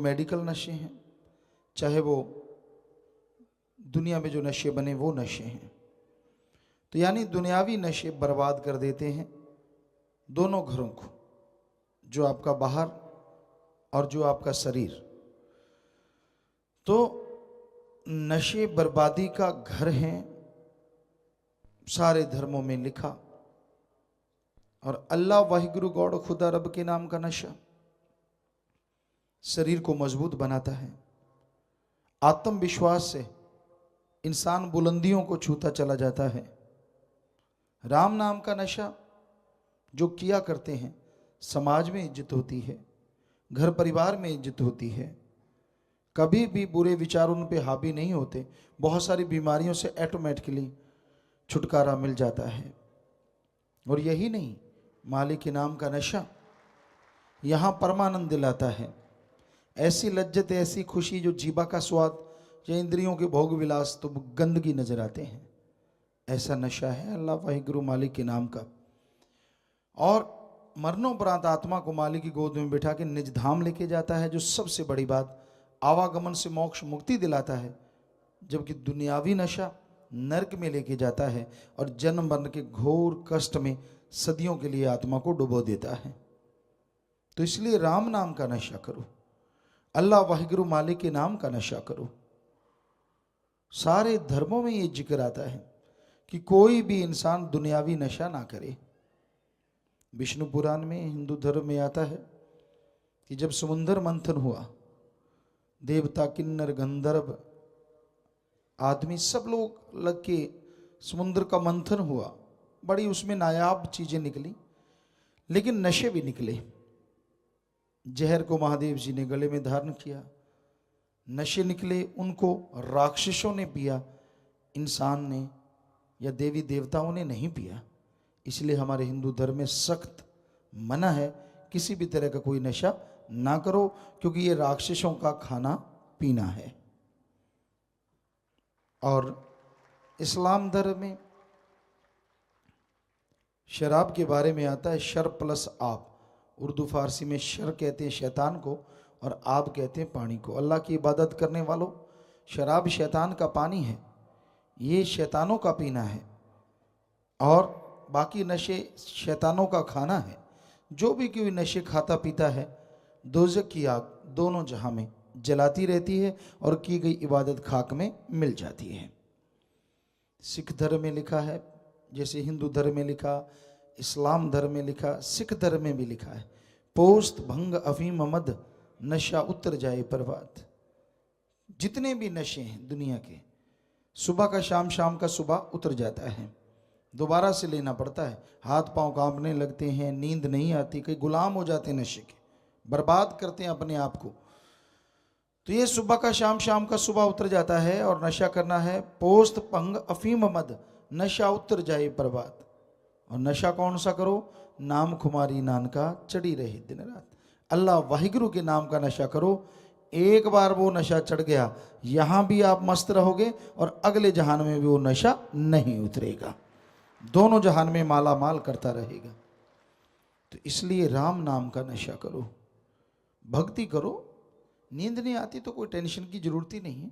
Medical नशे हैं, चाहे वो दुनिया में जो नशे बने वो नशे हैं। तो यानी दुनियावी नशे बर्बाद कर देते हैं दोनों घरों को, जो आपका बाहर और जो आपका शरीर। तो नशे बर्बादी का घर हैं, सारे धर्मों में लिखा। और अल्लाह वाहिगुरु गॉड खुदा रब के नाम का नशा शरीर को मजबूत बनाता है। आत्मविश्वास से इंसान बुलंदियों को छूता चला जाता है। राम नाम का नशा जो किया करते हैं, समाज में इज्जत होती है, घर परिवार में इज्जत होती है, कभी भी बुरे विचार उन पे हावी नहीं होते, बहुत सारी बीमारियों से ऑटोमेटिकली छुटकारा मिल जाता है। और यही नहीं, मालिक के नाम का नशा यहाँ परमानंद दिलाता है। ऐसी लज्जत, ऐसी खुशी जो जीवा का स्वाद या इंद्रियों के भोग विलास तो गंदगी नजर आते हैं, ऐसा नशा है अल्लाह वाहिगुरु मालिक के नाम का। और मरणोपरांत आत्मा को मालिक की गोद में बिठा के निज धाम लेके जाता है, जो सबसे बड़ी बात, आवागमन से मोक्ष मुक्ति दिलाता है। जबकि दुनियावी नशा नरक में लेके जाता है और जन्म मरण के घोर कष्ट में सदियों के लिए आत्मा को डुबो देता है। तो इसलिए राम नाम का नशा करो, अल्लाह वाहिगुरु मालिक के नाम का नशा करो। सारे धर्मों में ये जिक्र आता है कि कोई भी इंसान दुनियावी नशा ना करे। विष्णु पुराण में, हिंदू धर्म में आता है कि जब समुद्र मंथन हुआ, देवता, किन्नर, गंधर्व आदमी सब लोग लग के समुद्र का मंथन हुआ, बड़ी उसमें नायाब चीजें निकली, लेकिन नशे भी निकले। जहर को महादेव जी ने गले में धारण किया, नशे निकले, उनको राक्षसों ने पिया, इंसान ने या देवी देवताओं ने नहीं पिया। इसलिए हमारे हिंदू धर्म में सख्त मना है, किसी भी तरह का कोई नशा ना करो, क्योंकि ये राक्षसों का खाना पीना है। और इस्लाम धर्म में शराब के बारे में आता है, शर प्लस आप। उर्दू फारसी में शर कहते हैं शैतान को और आप कहते हैं पानी को। अल्लाह की इबादत करने वालों, शराब शैतान का पानी है, ये शैतानों का पीना है, और बाकी नशे शैतानों का खाना है। जो भी कोई नशे खाता पीता है, दोज़ख की आग दोनों जहां में जलाती रहती है और की गई इबादत खाक में मिल जाती है। सिख धर्म में लिखा है, जैसे हिंदू धर्म में लिखा, इस्लाम धर्म में लिखा, सिख धर्म में भी लिखा है, पोस्त भंग अफीम मद नशा उतर जाए प्रभात। जितने भी नशे हैं दुनिया के, सुबह का शाम, शाम का सुबह उतर जाता है, दोबारा से लेना पड़ता है। हाथ पांव कांपने लगते हैं, नींद नहीं आती, कई गुलाम हो जाते हैं नशे के, बर्बाद करते हैं अपने आप को। तो ये सुबह का शाम, शाम का सुबह उतर जाता है और नशा करना है। पोस्त भंग अफीम मद नशा उतर जाए प्रभात। और नशा कौन सा करो? नाम खुमारी नानका चढ़ी रहे दिन रात। अल्लाह वाहिगुरु के नाम का नशा करो। एक बार वो नशा चढ़ गया, यहां भी आप मस्त रहोगे और अगले जहान में भी वो नशा नहीं उतरेगा, दोनों जहान में माला माल करता रहेगा। तो इसलिए राम नाम का नशा करो, भक्ति करो। नींद नहीं आती तो कोई टेंशन की जरूरत ही नहीं है।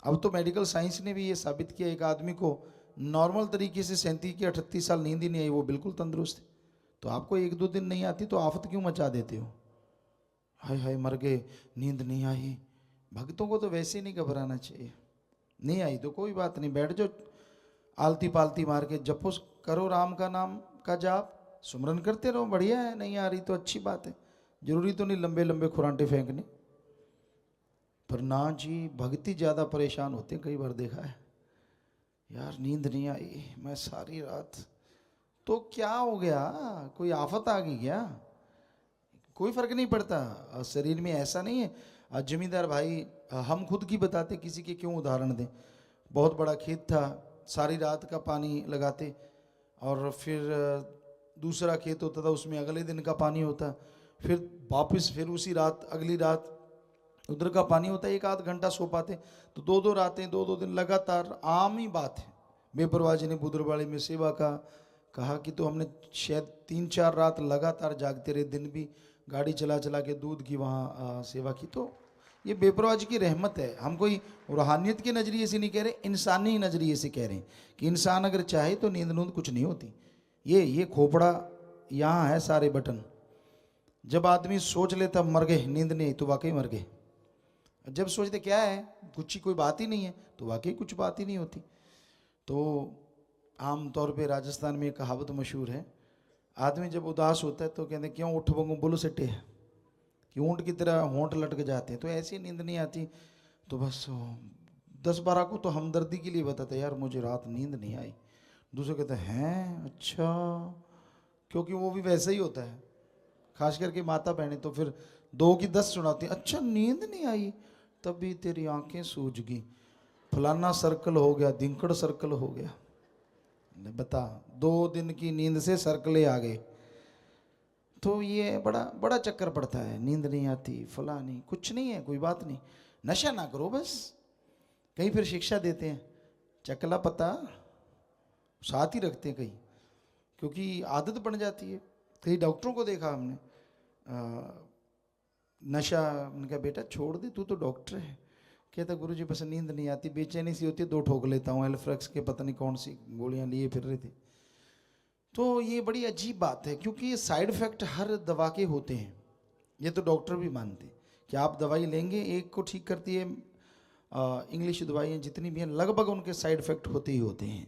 अब तो मेडिकल साइंस ने भी ये साबित किया, एक आदमी को नॉर्मल तरीके से 37 या 38 साल नींद ही नहीं आई, वो बिल्कुल तंदुरुस्त है। तो आपको 1-2 दिन नहीं आती तो आफत क्यों मचा देते हो? हाय हाय मर गए, नींद नहीं आई। भक्तों को तो वैसे ही नहीं घबराना चाहिए। नहीं आई तो कोई बात नहीं, बैठ जाओ, आलती पालती मार के जपो, करो राम का नाम का जाप, सुमरन करते रहो, बढ़िया है। नहीं आ रही तो अच्छी बात है, जरूरी तो नहीं लंबे लंबे खुरांटे फेंकने। पर ना जी, भक्ति ज़्यादा परेशान होते हैं। कई बार देखा है, यार नींद नहीं आई, मैं सारी रात, तो क्या हो गया? कोई आफत आ गई क्या? कोई फर्क नहीं पड़ता शरीर में, ऐसा नहीं है। जमींदार भाई, हम खुद की बताते, किसी के क्यों उदाहरण दें। बहुत बड़ा खेत था, सारी रात का पानी लगाते और फिर दूसरा खेत होता था, उसमें अगले दिन का पानी होता, फिर वापस फिर उसी रात अगली रात उधर का पानी होता है। 1-8 घंटा सो पाते, तो 2-2 रातें 2-2 दिन लगातार। आम ही बात है। बेपरवाह जी ने बुदरवाड़ी में सेवा का कहा कि तो हमने शायद 3-4 रात लगातार जागते रहे, दिन भी गाड़ी चला चला के दूध की वहाँ सेवा की। तो ये बेपरवाह की रहमत है। हम कोई रूहानियत के नज़रिए से नहीं कह रहे, इंसानी नज़रिए से कह रहे हैं कि इंसान अगर चाहे तो नींद नूंद कुछ नहीं होती। ये खोपड़ा यहाँ है, सारे बटन। जब आदमी सोच लेता मर गए, नींद नहीं आई, तो वाकई मर गए। जब सोचते क्या है, कुछ कोई बात ही नहीं है, तो वाकई कुछ बात ही नहीं होती। तो आम तौर पे राजस्थान में एक कहावत मशहूर है, आदमी जब उदास होता है तो कहते क्यों उठ बंगू बोलो सटे, कि ऊँट की तरह होंठ लटक जाते हैं। तो ऐसी नींद नहीं आती तो बस 10-12 को तो हमदर्दी के लिए बताते यार मुझे रात नींद नहीं आई। दूसरे कहते हैं अच्छा, क्योंकि वो भी वैसा ही होता है, खास करके माता बहनें तो फिर 2 की 10 सुनाती हैं। अच्छा नींद नहीं आई, तभी तेरी आंखें सूज गई, फलाना सर्कल हो गया, दिंकड़ सर्कल हो गया। बता 2 दिन की नींद से सर्कले आ गए। तो ये बड़ा बड़ा चक्कर पड़ता है, नींद नहीं आती, फला नहीं, कुछ नहीं है, कोई बात नहीं, नशा ना करो बस। कहीं फिर शिक्षा देते हैं चकला पता साथ ही रखते हैं कहीं, क्योंकि आदत बन जाती है। कई डॉक्टरों को देखा हमने नशा, उनका बेटा छोड़ दे तू तो डॉक्टर है, कहता गुरुजी बस नींद नहीं आती, बेचैनी सी होती है, 2 ठोक लेता हूँ, एल्फ्रेक्स के पता नहीं कौन सी गोलियां लिए फिर रहे थे। तो ये बड़ी अजीब बात है, क्योंकि ये साइड इफेक्ट हर दवा के होते हैं। ये तो डॉक्टर भी मानते हैं कि आप दवाई लेंगे, एक को ठीक करती है, इंग्लिश दवाइयाँ जितनी भी हैं लगभग उनके साइड इफेक्ट होते ही होते हैं।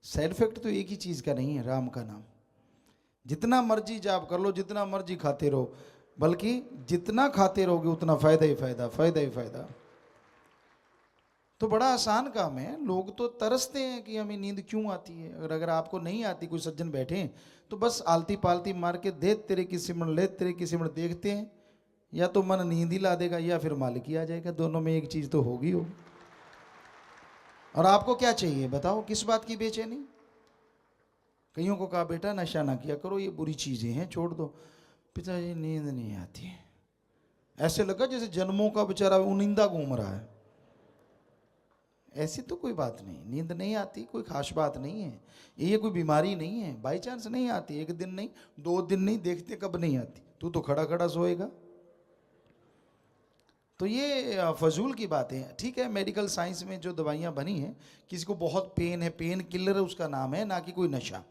साइड इफेक्ट तो एक ही चीज़ का नहीं है, राम का नाम। जितना मर्जी जाप कर लो, जितना मर्जी खाते रहो, बल्कि जितना खाते रहोगे उतना फायदा ही फायदा, फायदा ही फायदा। तो बड़ा आसान काम है। लोग तो तरसते हैं कि हमें नींद क्यों आती है। अगर आपको नहीं आती, कोई सज्जन बैठे हैं तो बस आलती पालती मार के दे तेरे की सिमरण ले तेरे की सिमरण देखते हैं, या तो मन नींद ही ला देगा या फिर मालिक ही आ जाएगा, दोनों में एक चीज़ तो होगी हो। और आपको क्या चाहिए बताओ, किस बात की बेचैनी। कईयों को कहा बेटा नशा ना किया करो, ये बुरी चीज़ें हैं, छोड़ दो। पिताजी नींद नहीं आती है, ऐसे लगा जैसे जन्मों का बेचारा उनिंदा घूम रहा है। ऐसी तो कोई बात नहीं, नींद नहीं आती कोई खास बात नहीं है, ये कोई बीमारी नहीं है, बाई चांस नहीं आती, 1 दिन नहीं 2 दिन नहीं, देखते कब नहीं आती, तू तो खड़ा खड़ा सोएगा। तो ये फजूल की बातें हैं। ठीक है, मेडिकल साइंस में जो दवाइयाँ बनी हैं, किसी को बहुत पेन है, पेन किलर उसका नाम है, ना कि कोई नशा।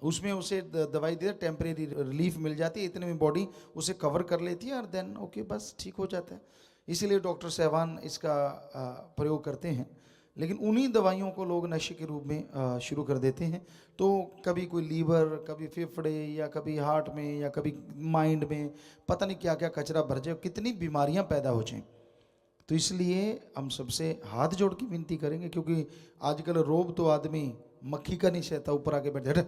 उसमें उसे दवाई दे टेम्परेरी रिलीफ मिल जाती है, इतने में बॉडी उसे कवर कर लेती है और देन ओके बस ठीक हो जाता है। इसीलिए डॉक्टर साहबान इसका प्रयोग करते हैं। लेकिन उन्हीं दवाइयों को लोग नशे के रूप में शुरू कर देते हैं। तो कभी कोई लीवर, कभी फेफड़े, या कभी हार्ट में, या कभी माइंड में, पता नहीं क्या क्या कचरा भर जाए, कितनी बीमारियां पैदा हो जाएं। तो इसलिए हम सबसे हाथ जोड़ के विनती करेंगे, क्योंकि आजकल रोब तो आदमी मक्खी का नहीं सहता, ऊपर आके बैठ जाए,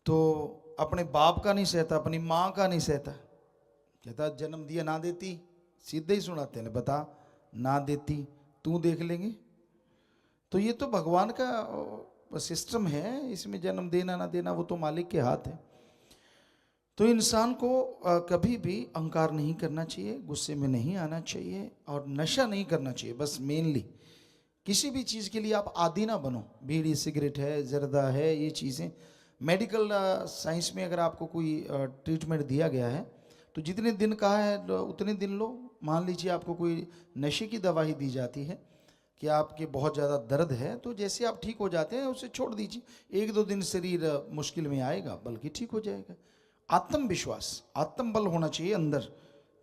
तो अपने बाप का नहीं सहता, अपनी माँ का नहीं सहता, कहता जन्म दिया ना देती, सीधे ही सुनाते हैं, बता ना देती तू देख लेंगे। तो ये तो भगवान का सिस्टम है, इसमें जन्म देना ना देना वो तो मालिक के हाथ है। तो इंसान को कभी भी अहंकार नहीं करना चाहिए, गुस्से में नहीं आना चाहिए, और नशा नहीं करना चाहिए। बस मेनली किसी भी चीज़ के लिए आप आदी ना बनो। बीड़ी सिगरेट है, जर्दा है, ये चीज़ें मेडिकल साइंस में अगर आपको कोई ट्रीटमेंट दिया गया है तो जितने दिन कहा है उतने दिन लो। मान लीजिए आपको कोई नशे की दवा ही दी जाती है कि आपके बहुत ज़्यादा दर्द है, तो जैसे आप ठीक हो जाते हैं उसे छोड़ दीजिए। 1-2 दिन शरीर मुश्किल में आएगा, बल्कि ठीक हो जाएगा। आत्मविश्वास, आत्मबल होना चाहिए अंदर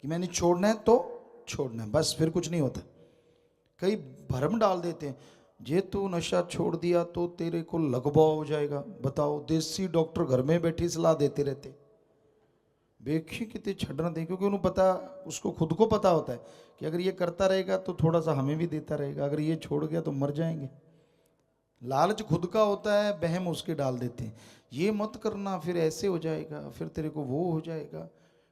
कि मैंने छोड़ना है तो छोड़ना है, बस, फिर कुछ नहीं होता। कई भरम डाल देते हैं, जे तू नशा छोड़ दिया तो तेरे को लगवा हो जाएगा। बताओ, देसी डॉक्टर घर में बैठी सलाह देते रहते, देखी कितने छड़ना दे, क्योंकि उन्हें पता, उसको खुद को पता होता है कि अगर ये करता रहेगा तो थोड़ा सा हमें भी देता रहेगा, अगर ये छोड़ गया तो मर जाएंगे। लालच खुद का होता है, बहम उसके डाल देते हैं, ये मत करना फिर ऐसे हो जाएगा, फिर तेरे को वो हो जाएगा।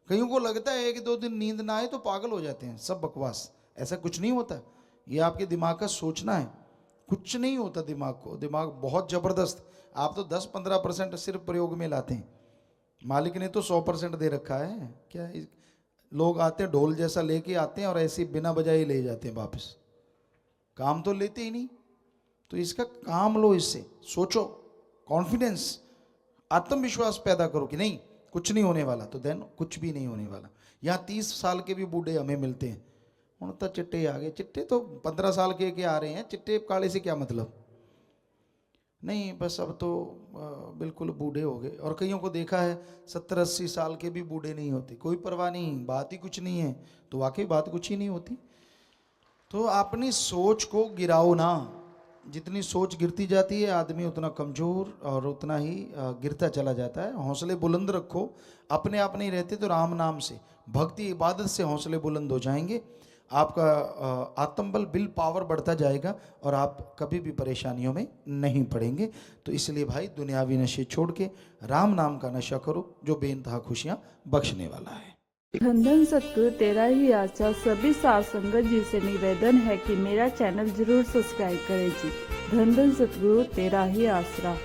कईयों को लगता है कि 2 दिन नींद ना आए तो पागल हो जाते हैं, सब बकवास, ऐसा कुछ नहीं होता। ये आपके दिमाग का सोचना है, कुछ नहीं होता दिमाग को। दिमाग बहुत ज़बरदस्त, आप तो 10-15% सिर्फ प्रयोग में लाते हैं, मालिक ने तो 100% दे रखा है। क्या लोग आते हैं ढोल जैसा लेके आते हैं और ऐसे बिना बजाए ले जाते हैं वापस, काम तो लेते ही नहीं। तो इसका काम लो, इससे सोचो, कॉन्फिडेंस, आत्मविश्वास पैदा करो कि नहीं कुछ नहीं होने वाला, तो देन कुछ भी नहीं होने वाला। यहाँ 30 साल के भी बूढ़े हमें मिलते हैं, हूँ तो चिट्टे आ गए। चिट्टे तो 15 साल के आ रहे हैं, चिट्टे काले से क्या मतलब। नहीं बस अब तो बिल्कुल बूढ़े हो गए। और कईयों को देखा है 70-80 साल के भी बूढ़े नहीं होते, कोई परवाह नहीं, बात ही कुछ नहीं है। तो वाकई बात कुछ ही नहीं होती। तो अपनी सोच को गिराओ ना। जितनी सोच गिरती जाती है आदमी उतना कमज़ोर और उतना ही गिरता चला जाता है। हौसले बुलंद रखो, अपने आप नहीं रहते तो राम नाम से, भक्ति इबादत से हौसले बुलंद हो जाएंगे। आपका आत्मबल, विल पावर बढ़ता जाएगा और आप कभी भी परेशानियों में नहीं पड़ेंगे। तो इसलिए भाई दुनियावी नशे छोड़ के राम नाम का नशा करो, जो बेइंतहा खुशियाँ बख्शने वाला है। धन धन सतगुरु तेरा ही आशा। सभी साध संगत जी से निवेदन है कि मेरा चैनल जरूर सब्सक्राइब करें जी। धन धन सतगुरु तेरा ही आसरा।